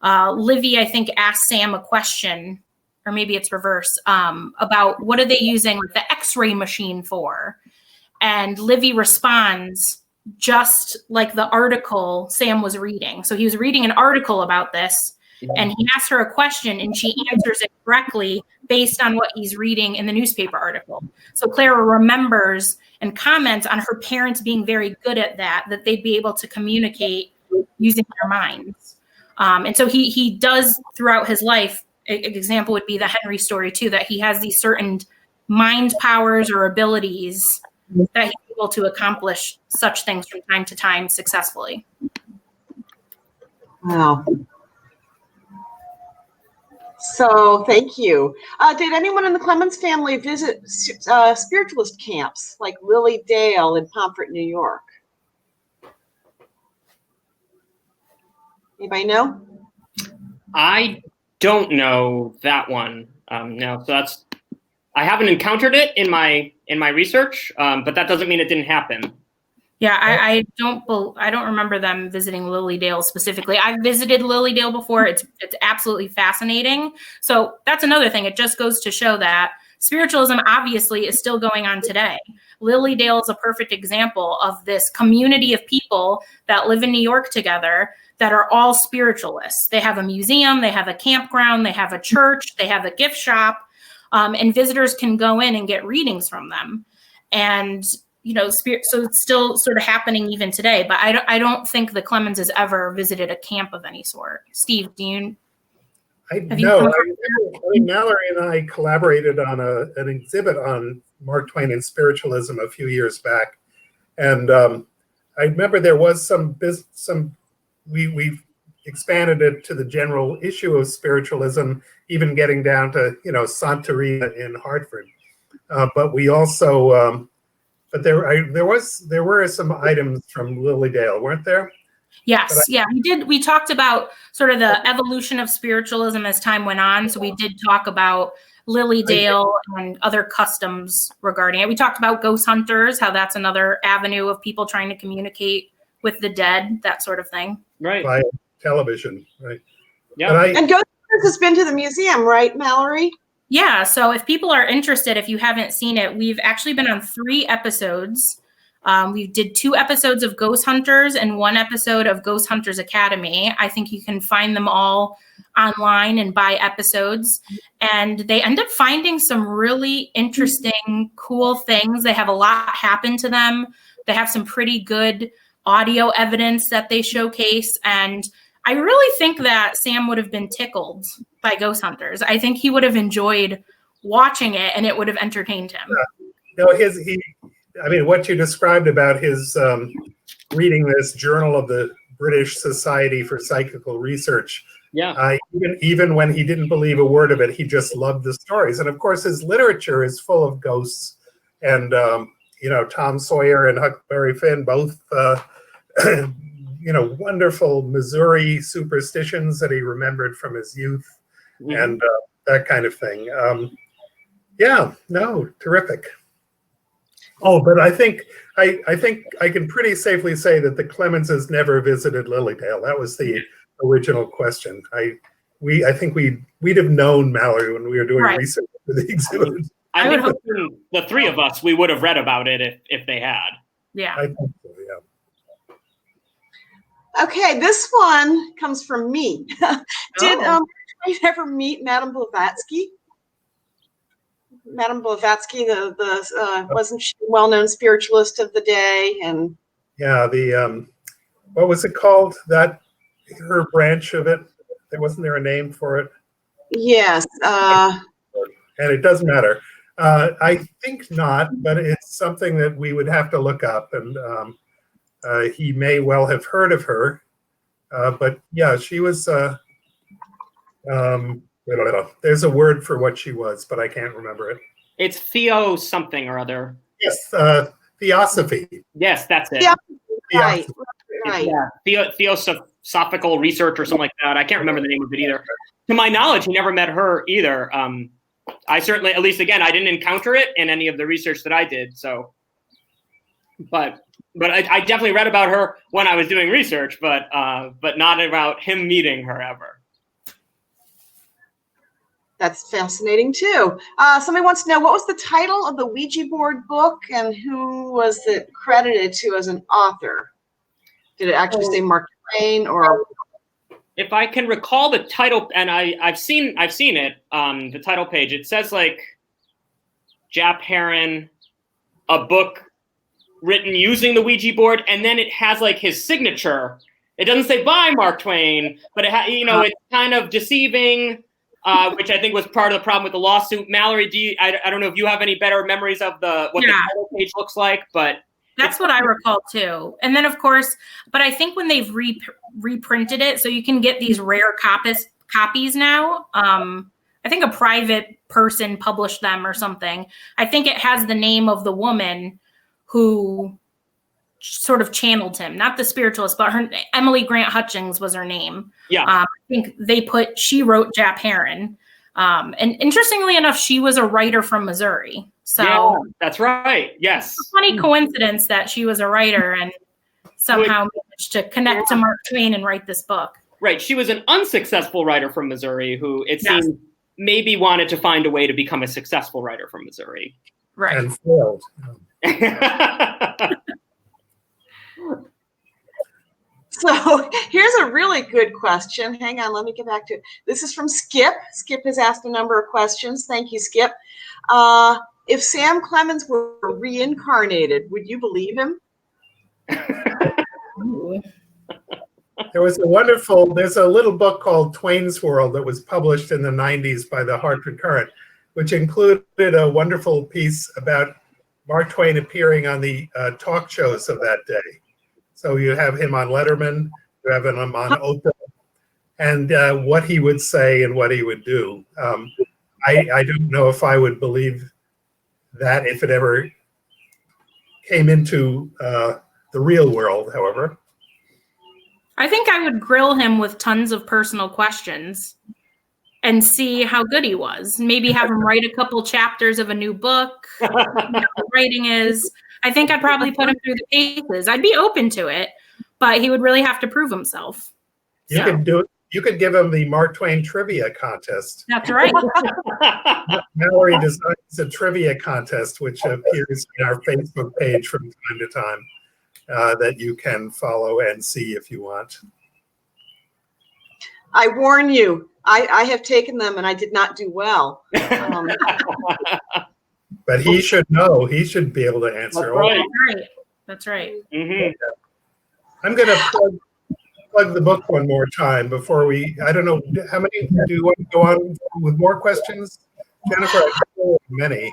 Livy, I think, asked Sam a question, or maybe it's reverse, about what are they using like the X-ray machine for? And Livy responds just like the article Sam was reading. So he was reading an article about this, and he asked her a question, and she answers it correctly based on what he's reading in the newspaper article. So Clara remembers and comments on her parents being very good at that they'd be able to communicate using their minds. And so he does throughout his life. An example would be the Henry story too, that he has these certain mind powers or abilities that he's able to accomplish such things from time to time successfully. Wow. So thank you. Did anyone in the Clemens family visit spiritualist camps like Lily Dale in Pomfret, New York? Anybody know? I don't know that one. No, so I haven't encountered it in my research, but that doesn't mean it didn't happen. Yeah, I don't remember them visiting Lilydale specifically. I've visited Lilydale before. It's absolutely fascinating. So that's another thing. It just goes to show that spiritualism obviously is still going on today. Lilydale is a perfect example of this community of people that live in New York together that are all spiritualists. They have a museum, they have a campground, they have a church, they have a gift shop, and visitors can go in and get readings from them. And so it's still sort of happening even today. But I don't think the Clemens has ever visited a camp of any sort. Steve, do you? Mallory and I collaborated on an exhibit on Mark Twain and Spiritualism a few years back, and I remember there was we expanded it to the general issue of spiritualism, even getting down to Santeria in Hartford, but we also. But there were some items from Lilydale, weren't there? Yes, we did. We talked about sort of the evolution of spiritualism as time went on. So we did talk about Lilydale and other customs regarding it. We talked about ghost hunters, how that's another avenue of people trying to communicate with the dead, that sort of thing. Right. By television, right? Yeah. And ghost hunters has been to the museum, right, Mallory? Yeah, so if people are interested, if you haven't seen it, we've actually been on 3 episodes. We did 2 episodes of Ghost Hunters and 1 episode of Ghost Hunters Academy. I think you can find them all online and buy episodes. And they end up finding some really interesting, cool things. They have a lot happen to them. They have some pretty good audio evidence that they showcase. And I really think that Sam would have been tickled by Ghost Hunters. I think he would have enjoyed watching it, and it would have entertained him. What you described about his reading this Journal of the British Society for Psychical Research. Yeah. Even when he didn't believe a word of it, he just loved the stories. And of course, his literature is full of ghosts. And Tom Sawyer and Huckleberry Finn, both wonderful Missouri superstitions that he remembered from his youth, and that kind of thing. Terrific. Oh, but I think I can pretty safely say that the Clemenses never visited Lilydale. That was the original question. I think we'd have known Mallory when we were doing research for the exhibit. I think the 3 of us, we would have read about it if they had. Yeah. I think so, yeah. Okay, this one comes from me. Did you ever meet Madame Blavatsky? Madame Blavatsky, wasn't she a well-known spiritualist of the day? And the what was it called? That her branch of it. Wasn't there a name for it? Yes. And it doesnnn't matter. I think not, but it's something that we would have to look up, and he may well have heard of her. But yeah, she was. There's a word for what she was, but I can't remember it. It's Theo something or other. Yes, Theosophy. Yes, that's it. Right. Yeah, Theosophical research or something like that. I can't remember the name of it either. To my knowledge, he never met her either. I certainly, at least again, I didn't encounter it in any of the research that I did. So, but I definitely read about her when I was doing research, but not about him meeting her ever. That's fascinating too. Somebody wants to know, what was the title of the Ouija board book and who was it credited to as an author? Did it actually say Mark Twain or? If I can recall the title, and I've seen it, the title page, it says like Jap Heron, a book written using the Ouija board, and then it has like his signature. It doesn't say by Mark Twain, but it's kind of deceiving. Which I think was part of the problem with the lawsuit. Mallory, I don't know if you have any better memories of what the title page looks like, but that's what I recall too. And then of course, but I think when they've reprinted it, so you can get these rare copies now. I think a private person published them or something. I think it has the name of the woman who sort of channeled him, not the spiritualist, but her Emily Grant Hutchings was her name. Yeah. I think she wrote Jap Heron. And interestingly enough, she was a writer from Missouri. So yeah, that's right. Yes. It's a funny coincidence that she was a writer and somehow managed to connect to Mark Twain and write this book. Right. She was an unsuccessful writer from Missouri who it seemed maybe wanted to find a way to become a successful writer from Missouri. Right. And failed. So here's a really good question. Hang on, let me get back to it. This is from Skip. Skip has asked a number of questions. Thank you, Skip. If Sam Clemens were reincarnated, would you believe him? There's a little book called Twain's World that was published in the 90s by the Hartford Courant, which included a wonderful piece about Mark Twain appearing on the talk shows of that day. So you have him on Letterman, you have him on Oprah, and what he would say and what he would do. I don't know if I would believe that if it ever came into the real world, however. I think I would grill him with tons of personal questions and see how good he was. Maybe have him write a couple chapters of a new book. What writing is. I think I'd probably put him through the paces. I'd be open to it, but he would really have to prove himself. You could do it. You could give him the Mark Twain trivia contest. That's right. Mallory designs a trivia contest, which appears in our Facebook page from time to time, that you can follow and see if you want. I warn you, I have taken them and I did not do well. But he should know. He should be able to answer. That's right. Mm-hmm. I'm going to plug the book one more time before we. I don't know how many. Do you want to go on with more questions, Jennifer? I know many.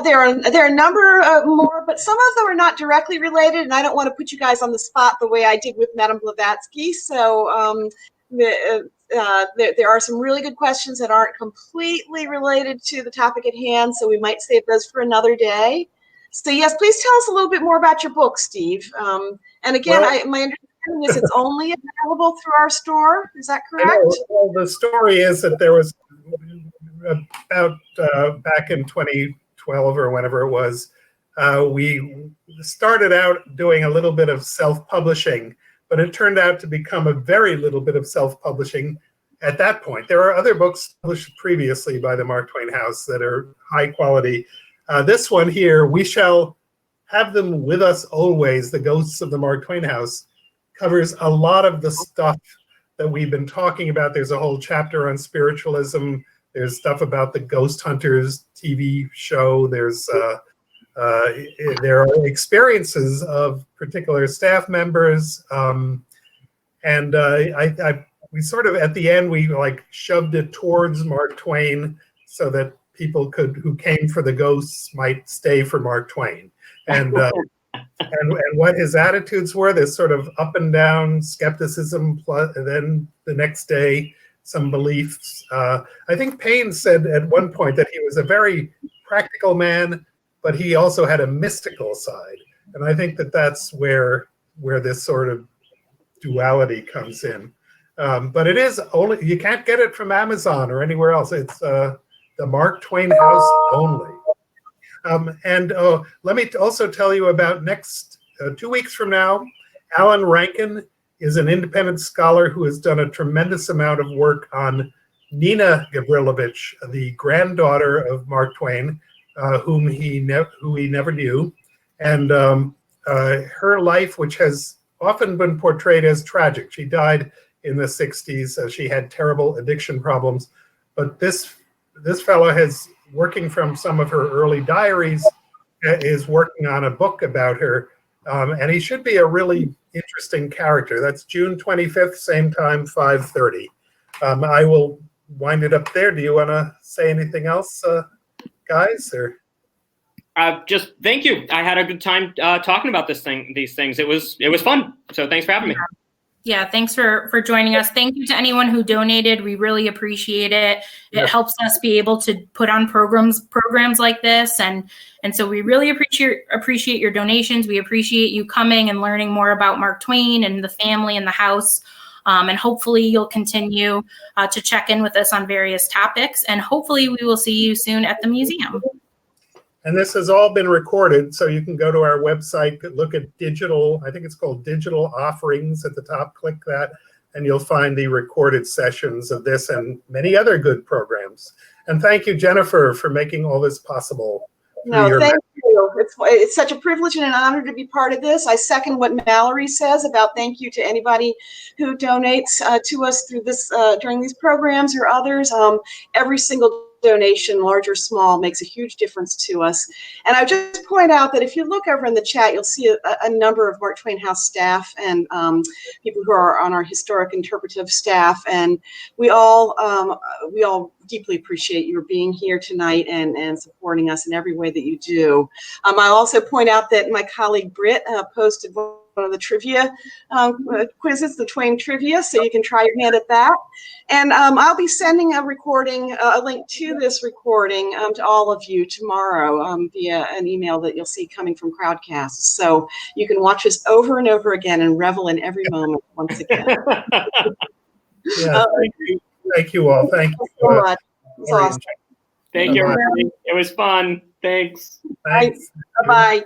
There are a number more, but some of them are not directly related, and I don't want to put you guys on the spot the way I did with Madame Blavatsky. So there are some really good questions that aren't completely related to the topic at hand, so we might save those for another day. So yes, please tell us a little bit more about your book, Steve. And again, my understanding is it's only available through our store. Is that correct? Well, the story is that there was about back in 2012 or whenever it was, we started out doing a little bit of self-publishing, but it turned out to become a very little bit of self-publishing at that point. There are other books published previously by the Mark Twain House that are high quality. This one here, We Shall Have Them With Us Always, The Ghosts of the Mark Twain House, covers a lot of the stuff that we've been talking about. There's a whole chapter on spiritualism. There's stuff about the Ghost Hunters TV show. There are experiences of particular staff members. And we sort of, at the end, we like shoved it towards Mark Twain so that people who came for the ghosts might stay for Mark Twain. And what his attitudes were, this sort of up and down skepticism, plus, and then the next day, some beliefs. I think Paine said at one point that he was a very practical man, but he also had a mystical side. And I think that that's where this sort of duality comes in. But it is only, you can't get it from Amazon or anywhere else. It's the Mark Twain House only. And let me also tell you about next 2 weeks from now, Alan Rankin is an independent scholar who has done a tremendous amount of work on Nina Gavrilovich, the granddaughter of Mark Twain, who he never knew, and her life, which has often been portrayed as tragic. She died in the 60s. She had terrible addiction problems, but this fellow has, working from some of her early diaries, is working on a book about her, and he should be a really interesting character. That's June 25th, same time, 5:30. I will wind it up there. Do you want to say anything else, guys? Or just thank you. I had a good time talking about these things. It was fun. So thanks for having me. Yeah, thanks for joining us. Thank you to anyone who donated. We really appreciate it. It helps us be able to put on programs like this, and so we really appreciate your donations. We appreciate you coming and learning more about Mark Twain and the family and the house. And hopefully you'll continue to check in with us on various topics. And hopefully we will see you soon at the museum. And this has all been recorded, so you can go to our website, look at digital, I think it's called digital offerings at the top, click that, and you'll find the recorded sessions of this and many other good programs. And thank you, Jennifer, for making all this possible. No, thank you. It's such a privilege and an honor to be part of this. I second what Mallory says about thank you to anybody who donates to us through this during these programs or others. Every single donation, large or small, makes a huge difference to us. And I just point out that if you look over in the chat, you'll see a number of Mark Twain House staff and people who are on our historic interpretive staff. And we all deeply appreciate your being here tonight and supporting us in every way that you do. I also point out that my colleague Britt posted one of the trivia quizzes, the Twain trivia, so you can try your hand at that. And I'll be sending a recording, a link to this recording to all of you tomorrow via an email that you'll see coming from Crowdcast. So you can watch us over and over again and revel in every moment once again. Yeah, thank you all. Thank you so much. It's awesome. Thank you, everybody. It was fun. Thanks. Thanks. Bye-bye.